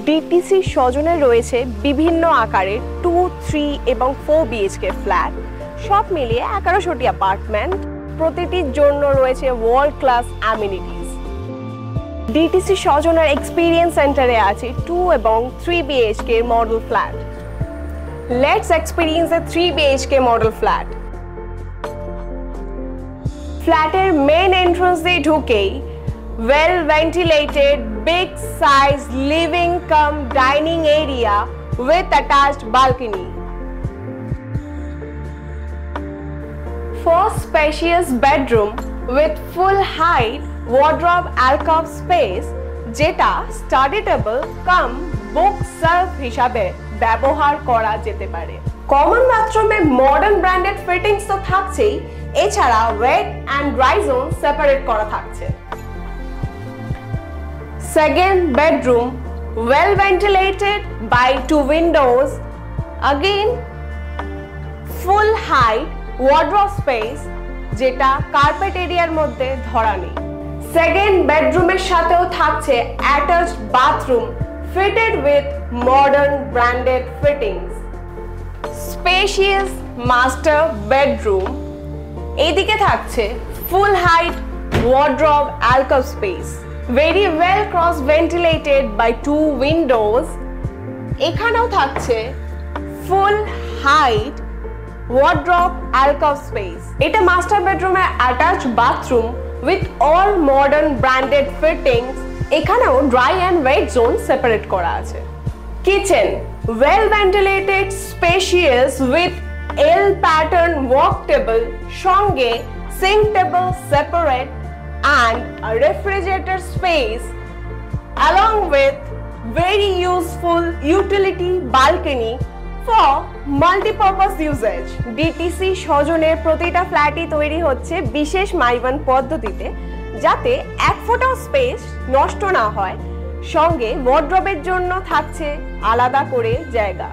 DTC সজনে রয়েছে বিভিন্ন আকারের 2, 3 এবং 4 বিএইচকে ফ্ল্যাট, সব মিলিয়ে 1100টি অ্যাপার্টমেন্ট, প্রতিটির জন্য রয়েছে ওয়ার্ল্ড ক্লাস অ্যামিনিটিস। ডিটিসি সজনের এক্সপিরিয়েন্স সেন্টারে আছে 2 এবং 3 BHK model flat. Let's experience A 3 BHK model flat. ফ্ল্যাটের মেইন এন্ট্রান্স দিয়ে ঢুকেই well ventilated big size living cum dining area with attached balcony. First spacious bedroom with full height wardrobe alcove space যেটা study table cum book shelf হিসাবে ব্যবহার করা যেতে পারে। Common বাথরুমে মডার্ন ব্র্যান্ডেড ফিটিংস তো থাকছেই, এছাড়া wet and dry zone separate করা থাকছে। Second bedroom well ventilated by 2 windows, again full height wardrobe space যেটা কার্পেট এরিয়ার মধ্যে ধরা নেই। সেকেন্ড বেডরুমের সাথেও থাকছে attached bathroom fitted with modern branded fittings. Spacious master bedroom, এইদিকে থাকছে full height wardrobe alcove space, very well cross ventilated by 2 windows. এখানেও থাকছে full height wardrobe alcove space. এটা মাস্টার বেডরুমে attached bathroom with all modern branded fittings. এখানেও dry and wait zone separate করা আছে। Kitchen well ventilated, spacious with L pattern work table, সঙ্গে sink table separate and a refrigerator space along with very useful utility balcony for multi-purpose usage. DTC সজনের প্রতিটা ফ্ল্যাটই তৈরি হচ্ছে বিশেষ মাইওয়ান পদ্ধতিতে, যাতে এক ফোঁটাও স্পেস নষ্ট না হয়। সঙ্গে ওয়ার্ড্রবের জন্য থাকছে আলাদা করে জায়গা।